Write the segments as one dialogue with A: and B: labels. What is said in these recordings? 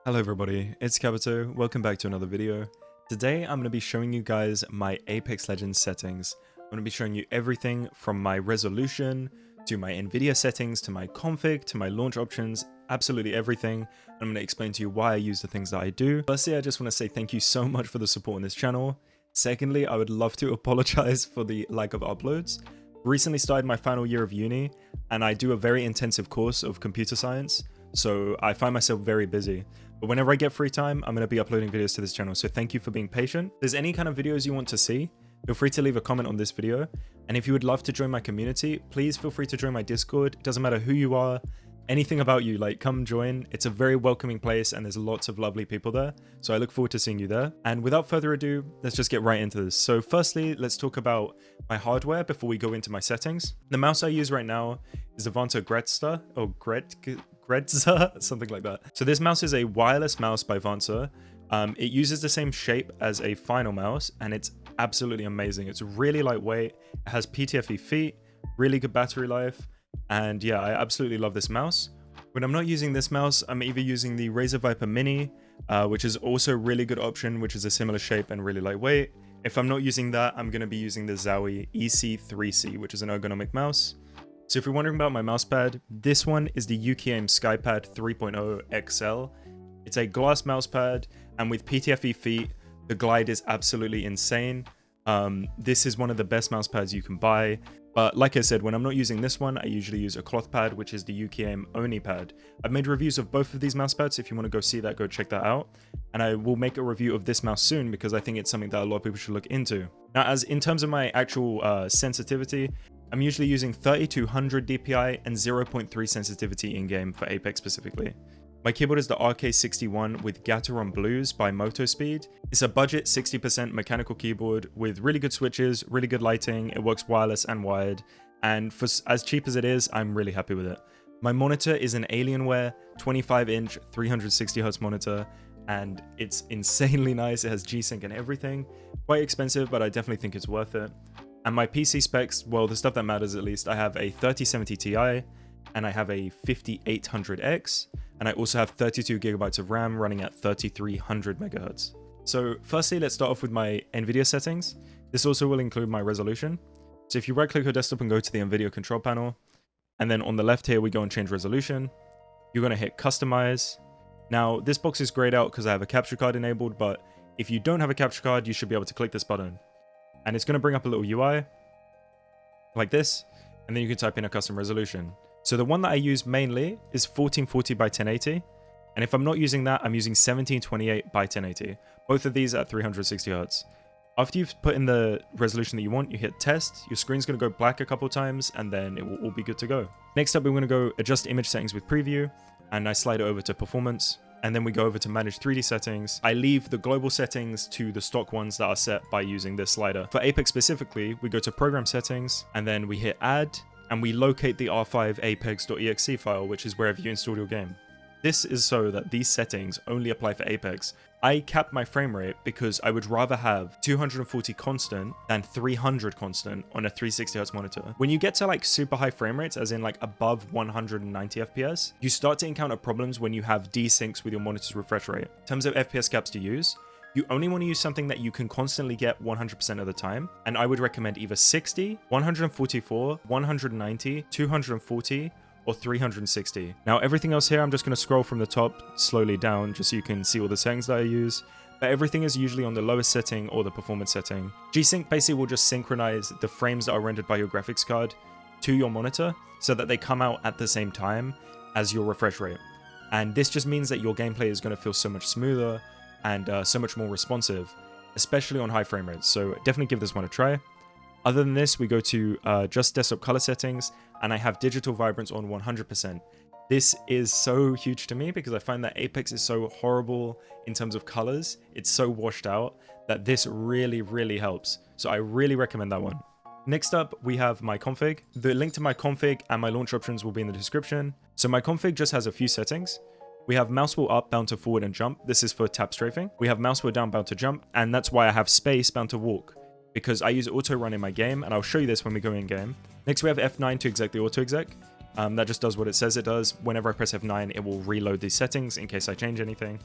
A: Hello everybody, it's Kabuto. Welcome back to another video. Today I'm going to be showing you guys my Apex Legends settings. I'm going to be showing you everything from my resolution to my Nvidia settings to my config to my launch options, absolutely everything. I'm going to explain to you why I use the things that I do. Firstly, I just want to say thank you so much for the support on this channel. Secondly, I would love to apologize for the lack of uploads. Recently started my final year of uni and I do a very intensive course of computer science, so I find myself very busy. But whenever I get free time, I'm going to be uploading videos to this channel, so thank you for being patient. If there's any kind of videos you want to see, feel free to leave a comment on this video. And if you would love to join my community, please feel free to join my Discord. It doesn't matter who you are, anything about you, like come join. It's a very welcoming place and there's lots of lovely people there. So I look forward to seeing you there. And without further ado, let's just get right into this. So firstly, let's talk about my hardware before we go into my settings. The mouse I use right now is the Vanto Gretza, or Gretza, something like that. So this mouse is a wireless mouse by Vanto. It uses the same shape as a final mouse and it's absolutely amazing. It's really lightweight, it has PTFE feet, really good battery life, and yeah, I absolutely love this mouse. When I'm not using this mouse, I'm either using the Razer Viper Mini, which is also a really good option, which is a similar shape and really lightweight. If I'm not using that, I'm going to be using the Zowie EC3C, which is an ergonomic mouse. So if you're wondering about my mousepad, this one is the UKAIM SkyPad 3.0 XL. It's a glass mousepad, and with PTFE feet, the glide is absolutely insane. This is one of the best mousepads you can buy. But like I said, when I'm not using this one, I usually use a cloth pad, which is the UKAIM Oni pad. I've made reviews of both of these mousepads. If you want to go see that, go check that out. And I will make a review of this mouse soon because I think it's something that a lot of people should look into. Now, as in terms of my actual sensitivity, I'm usually using 3200 DPI and 0.3 sensitivity in-game for Apex specifically. My keyboard is the RK61 with Gateron Blues by Motospeed. It's a budget 60% mechanical keyboard with really good switches, really good lighting, it works wireless and wired, and for as cheap as it is, I'm really happy with it. My monitor is an Alienware 25-inch 360Hz monitor, and it's insanely nice. It has G-Sync and everything. Quite expensive, but I definitely think it's worth it. And my PC specs, well, the stuff that matters at least, I have a 3070 Ti, and I have a 5800X, and I also have 32 gigabytes of RAM running at 3300 megahertz. So firstly, let's start off with my Nvidia settings. This also will include my resolution. So if you right click your desktop and go to the Nvidia control panel, and then on the left here, we go and change resolution, you're gonna hit customize. Now this box is grayed out because I have a capture card enabled, but if you don't have a capture card, you should be able to click this button. And it's gonna bring up a little UI like this, and then you can type in a custom resolution. So the one that I use mainly is 1440 by 1080. And if I'm not using that, I'm using 1728 by 1080. Both of these at 360 Hz. After you've put in the resolution that you want, you hit test, your screen's gonna go black a couple times, and then it will all be good to go. Next up, we're gonna go adjust image settings with preview, and I slide it over to performance, and then we go over to manage 3D settings. I leave the global settings to the stock ones that are set by using this slider. For Apex specifically, we go to program settings, and then we hit add, and we locate the R5 apex.exe file, which is wherever you installed your game. This is so that these settings only apply for Apex. I capped my frame rate because I would rather have 240 constant than 300 constant on a 360Hz monitor. When you get to like super high frame rates, as in like above 190 FPS, you start to encounter problems when you have desyncs with your monitor's refresh rate. In terms of FPS caps to use, you only want to use something that you can constantly get 100% of the time, and I would recommend either 60, 144, 190, 240, or 360. Now everything else here, I'm just going to scroll from the top slowly down just so you can see all the settings that I use, but everything is usually on the lowest setting or the performance setting. G-Sync basically will just synchronize the frames that are rendered by your graphics card to your monitor so that they come out at the same time as your refresh rate. And this just means that your gameplay is going to feel so much smoother and so much more responsive, especially on high frame rates. So definitely give this one a try. Other than this, we go to just desktop color settings, and I have digital vibrance on 100%. This is so huge to me because I find that Apex is so horrible in terms of colors. It's so washed out that this really, really helps. So I really recommend that one. Next up, we have my config. The link to my config and my launch options will be in the description. So my config just has a few settings. We have mouse wheel up bound to forward and jump. This is for tap strafing. We have mouse wheel down bound to jump, and that's why I have space bound to walk, because I use Autorun in my game, and I'll show you this when we go in game. Next, we have F9 to exec the Autoexec. That just does what it says it does. Whenever I press F9, it will reload these settings in case I change anything.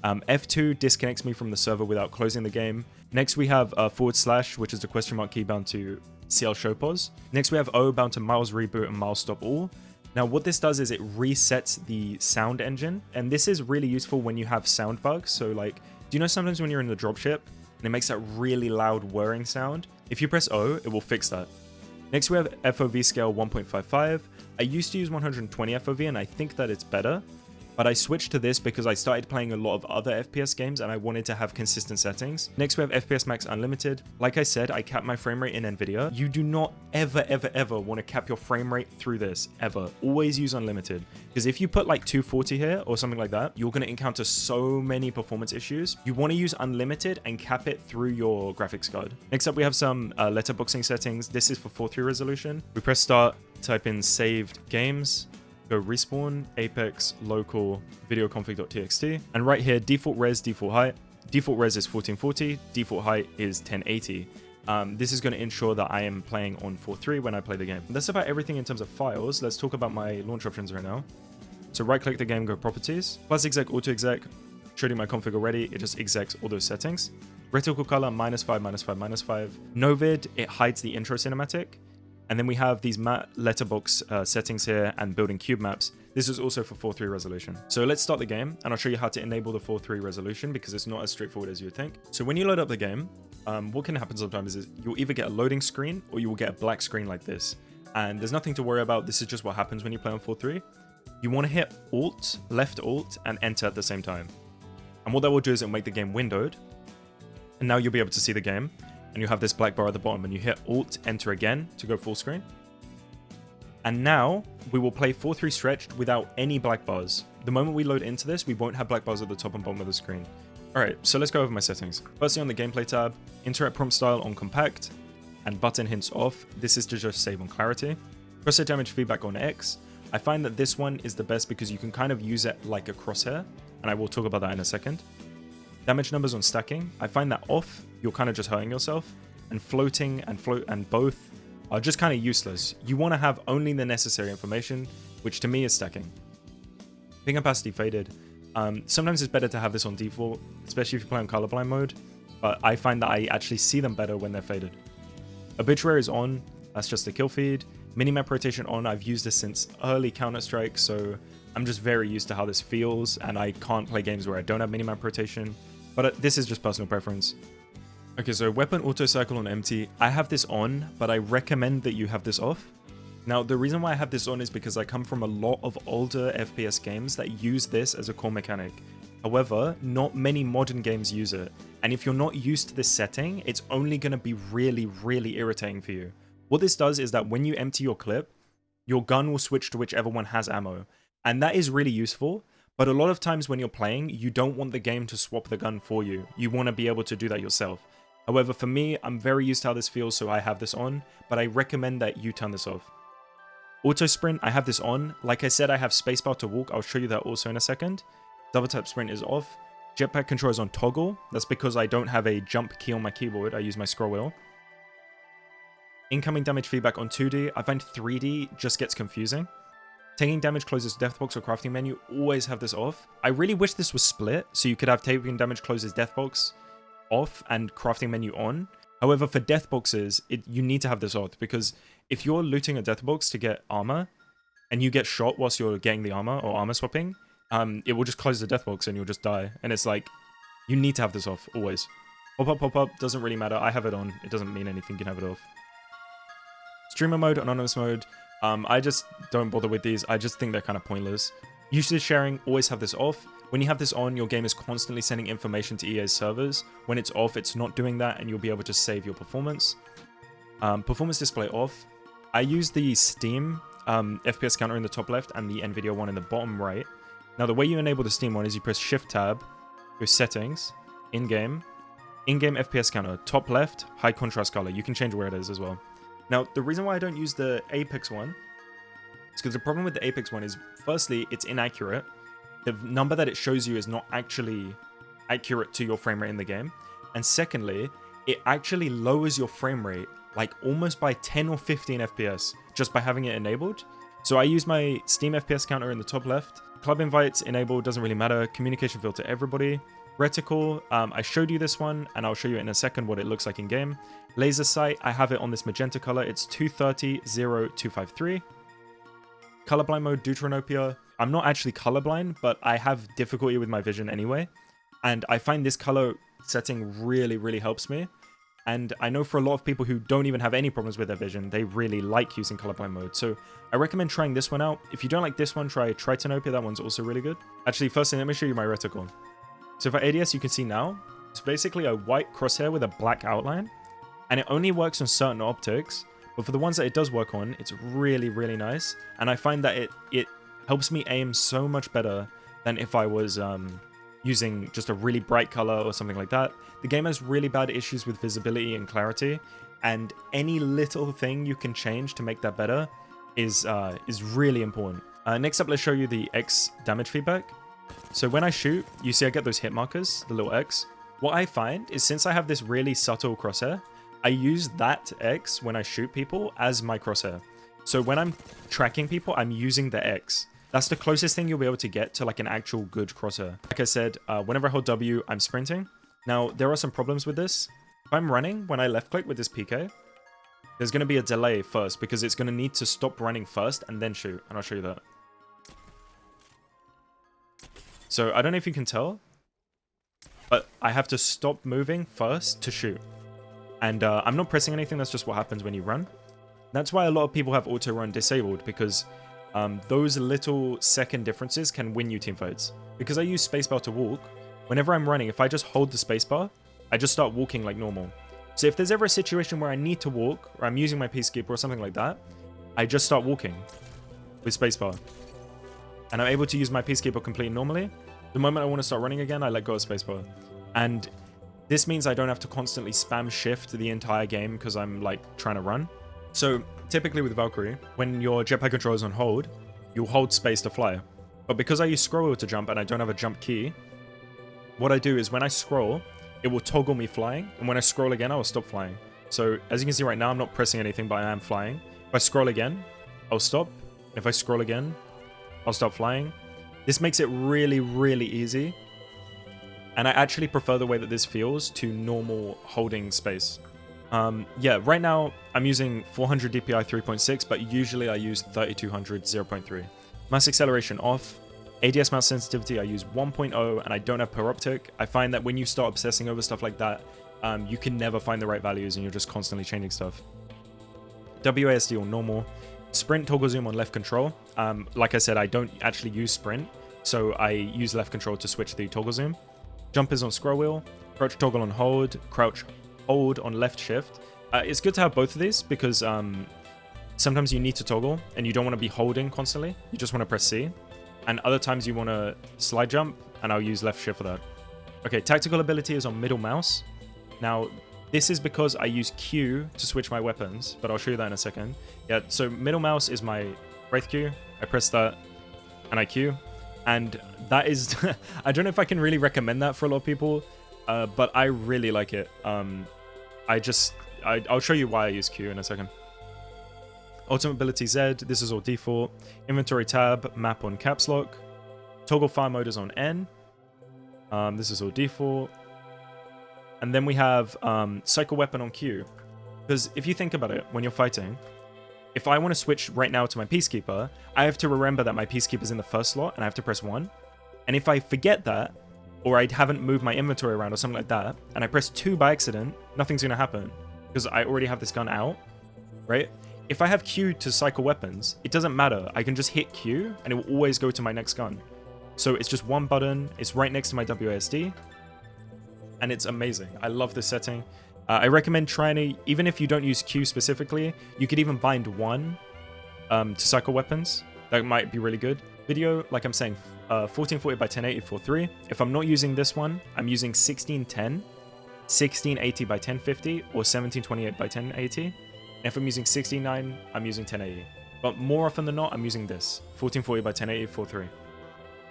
A: F2 disconnects me from the server without closing the game. Next we have /, which is the question mark key bound to CL show pause. Next we have O bound to miles reboot and miles stop all. Now what this does is it resets the sound engine, and this is really useful when you have sound bugs. So like, do you know sometimes when you're in the dropship and it makes that really loud whirring sound? If you press O, it will fix that. Next we have FOV scale 1.55. I used to use 120 FOV and I think that it's better, but I switched to this because I started playing a lot of other FPS games and I wanted to have consistent settings. Next we have FPS Max Unlimited. Like I said, I cap my frame rate in Nvidia. You do not ever want to cap your frame rate through this, ever. Always use Unlimited, because if you put like 240 here or something like that, you're going to encounter so many performance issues. You want to use Unlimited and cap it through your graphics card. Next up we have some letterboxing settings. This is for 4:3 resolution. We press start, type in saved games, go respawn, apex, local, videoconfig.txt, and right here, default res, default height. Default res is 1440, default height is 1080. This is going to ensure that I am playing on 4:3 when I play the game. That's about everything in terms of files. Let's talk about my launch options right now. So right click the game, go properties, plus exec, Autoexec, showed you my config already, it just execs all those settings. Reticle color, -5, -5, -5. Novid, it hides the intro cinematic. And then we have these matte letterbox settings here and building cube maps. This is also for 4:3 resolution. So let's start the game and I'll show you how to enable the 4:3 resolution because it's not as straightforward as you would think. So when you load up the game, what can happen sometimes is you'll either get a loading screen or you will get a black screen like this. And there's nothing to worry about. This is just what happens when you play on 4:3. You want to hit Alt, left Alt, and Enter at the same time. And what that will do is it'll make the game windowed. And now you'll be able to see the game. And you have this black bar at the bottom and you hit Alt, Enter again to go full screen. And now we will play 4:3 stretched without any black bars. The moment we load into this, we won't have black bars at the top and bottom of the screen. Alright, so let's go over my settings. Firstly on the gameplay tab, interact prompt style on compact and button hints off. This is to just save on clarity. Crosshair damage feedback on X. I find that this one is the best because you can kind of use it like a crosshair, and I will talk about that in a second. Damage numbers on stacking, I find that off, you're kind of just hurting yourself, and floating and float and both are just kind of useless. You want to have only the necessary information, which to me is stacking. Ping opacity faded. Sometimes it's better to have this on default, especially if you play on colorblind mode, but I find that I actually see them better when they're faded. Obituary is on, that's just a kill feed. Minimap rotation on, I've used this since early Counter-Strike, so I'm just very used to how this feels, and I can't play games where I don't have minimap rotation. But this is just personal preference. Okay, so weapon auto cycle on empty. I have this on, but I recommend that you have this off. Now, the reason why I have this on is because I come from a lot of older FPS games that use this as a core mechanic. However, not many modern games use it. And if you're not used to this setting, it's only going to be really irritating for you. What this does is that when you empty your clip, your gun will switch to whichever one has ammo. And that is really useful. But a lot of times when you're playing, you don't want the game to swap the gun for you. You want to be able to do that yourself. However, for me, I'm very used to how this feels, so I have this on, but I recommend that you turn this off. Auto sprint, I have this on. Like I said, I have spacebar to walk. I'll show you that also in a second. Double tap sprint is off. Jetpack control is on toggle. That's because I don't have a jump key on my keyboard. I use my scroll wheel. Incoming damage feedback on 2D. I find 3D just gets confusing. Taking damage closes death box or crafting menu, always have this off. I really wish this was split, so you could have taking damage closes death box off and crafting menu on. However, for death boxes, you need to have this off, because if you're looting a death box to get armor, and you get shot whilst you're getting the armor or armor swapping, it will just close the death box and you'll just die. And it's like, you need to have this off, always. Pop up, doesn't really matter. I have it on. It doesn't mean anything, you can have it off. Streamer mode, anonymous mode. I just don't bother with these. I just think they're kind of pointless. Usage sharing, always have this off. When you have this on, your game is constantly sending information to EA's servers. When it's off, it's not doing that, and you'll be able to save your performance. Performance display off. I use the Steam FPS counter in the top left and the Nvidia one in the bottom right. Now, the way you enable the Steam one is you press Shift-Tab, go Settings, In-Game FPS counter, top left, high contrast color. You can change where it is as well. Now, the reason why I don't use the Apex one is because the problem with the Apex one is, firstly, it's inaccurate. The number that it shows you is not actually accurate to your frame rate in the game. And secondly, it actually lowers your frame rate like almost by 10 or 15 FPS just by having it enabled. So I use my Steam FPS counter in the top left. Club invites enabled, doesn't really matter. Communication filter everybody. Reticle, I showed you this one, and I'll show you in a second what it looks like in game. Laser sight, I have it on this magenta color. It's 230-0253. Colorblind mode, Deuteranopia. I'm not actually colorblind, but I have difficulty with my vision anyway. And I find this color setting really, really helps me. And I know for a lot of people who don't even have any problems with their vision, they really like using colorblind mode. So I recommend trying this one out. If you don't like this one, try Tritonopia. That one's also really good. Actually, first thing, let me show you my reticle. So for ADS, you can see now, it's basically a white crosshair with a black outline. And it only works on certain optics. But for the ones that it does work on, it's really, really nice. And I find that it helps me aim so much better than if I was using just a really bright color or something like that. The game has really bad issues with visibility and clarity, and any little thing you can change to make that better is really important. Next up, let's show you the X damage feedback. So when I shoot, you see I get those hit markers, the little X. What I find is since I have this really subtle crosshair, I use that X when I shoot people as my crosshair. So when I'm tracking people, I'm using the X. That's the closest thing you'll be able to get to like an actual good crosshair. Like I said, whenever I hold W, I'm sprinting. Now, there are some problems with this. If I'm running, when I left click with this PK, there's going to be a delay first because it's going to need to stop running first and then shoot. And I'll show you that. So I don't know if you can tell, but I have to stop moving first to shoot. And I'm not pressing anything. That's just what happens when you run. That's why a lot of people have Autorun disabled, because those little second differences can win you teamfights. Because I use spacebar to walk, whenever I'm running, if I just hold the spacebar, I just start walking like normal. So if there's ever a situation where I need to walk, or I'm using my peacekeeper or something like that, I just start walking with spacebar. And I'm able to use my peacekeeper completely normally. The moment I want to start running again, I let go of spacebar. And this means I don't have to constantly spam shift the entire game because I'm like trying to run. So typically with Valkyrie, when your jetpack controller is on hold, you'll hold space to fly. But because I use scroll wheel to jump and I don't have a jump key, what I do is when I scroll, it will toggle me flying. And when I scroll again, I will stop flying. So as you can see right now, I'm not pressing anything, but I am flying. If I scroll again, I'll stop. If I scroll again, I'll stop flying. This makes it really, really easy. And I actually prefer the way that this feels to normal holding space. Yeah, right now I'm using 400 DPI 3.6, but usually I use 3200 0.3. Mass acceleration off. ADS mouse sensitivity I use 1.0, and I don't have per optic. I find that when you start obsessing over stuff like that, you can never find the right values and you're just constantly changing stuff. WASD on normal. Sprint toggle zoom on left control. Like I said, I don't actually use sprint, so I use left control to switch the toggle zoom. Jump is on scroll wheel. Crouch toggle on hold. Crouch hold on left shift. It's good to have both of these because sometimes you need to toggle and you don't want to be holding constantly. You just want to press C. And other times you want to slide jump, and I'll use left shift for that. Okay, tactical ability is on middle mouse. Now, this is because I use Q to switch my weapons, but I'll show you that in a second. Yeah, so middle mouse is my Wraith Q. I press that, and I Q. And that is... I don't know if I can really recommend that for a lot of people, but I really like it. I'll show you why I use Q in a second. Ultimate ability Z, this is all default. Inventory tab, map on caps lock. Toggle fire mode is on N. This is all default. And then we have cycle weapon on Q. Because if you think about it, when you're fighting, if I want to switch right now to my Peacekeeper, I have to remember that my Peacekeeper is in the first slot, and I have to press 1. And if I forget that, or I haven't moved my inventory around or something like that, and I press 2 by accident, nothing's going to happen. Because I already have this gun out, right? If I have Q to cycle weapons, it doesn't matter. I can just hit Q, and it will always go to my next gun. So it's just one button. It's right next to my WASD. And it's amazing. I love this setting. I recommend trying to, even if you don't use Q specifically, you could even bind 1 to cycle weapons. That might be really good. Video, like I'm saying, 1440 by 1080 4.3. If I'm not using this one, I'm using 1610, 1680 by 1050, or 1728 by 1080. And if I'm using 16:9, I'm using 1080. But more often than not, I'm using this, 1440 by 1080 4.3.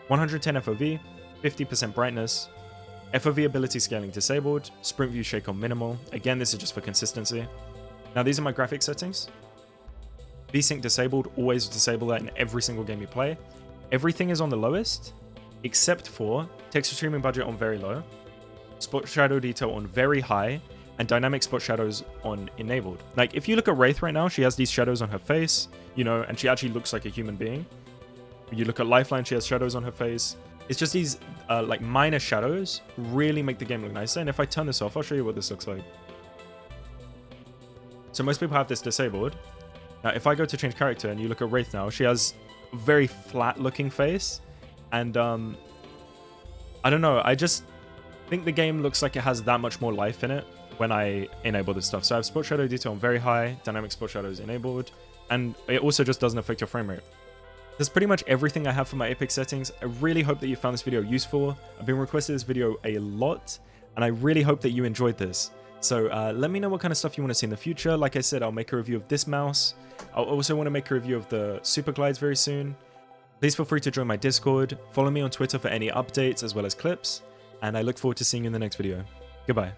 A: 110 FOV, 50% brightness. FOV ability scaling disabled, sprint view shake on minimal. Again, this is just for consistency. Now these are my graphic settings. VSync disabled, always disable that in every single game you play. Everything is on the lowest, except for texture streaming budget on very low, spot shadow detail on very high, and dynamic spot shadows on enabled. Like, if you look at Wraith right now, she has these shadows on her face, you know, and she actually looks like a human being. You look at Lifeline, she has shadows on her face. It's just these, like, minor shadows really make the game look nicer. And if I turn this off, I'll show you what this looks like. So most people have this disabled. Now, if I go to change character and you look at Wraith now, she has a very flat-looking face. And, I don't know, I just think the game looks like it has that much more life in it when I enable this stuff. So I have spot shadow detail on very high, dynamic spot shadows enabled, and it also just doesn't affect your frame rate. That's pretty much everything I have for my Apex settings. I really hope that you found this video useful. I've been requesting this video a lot, and I really hope that you enjoyed this. So let me know what kind of stuff you want to see in the future. Like I said, I'll make a review of this mouse. I'll also want to make a review of the Super Glides very soon. Please feel free to join my Discord. Follow me on Twitter for any updates as well as clips. And I look forward to seeing you in the next video. Goodbye.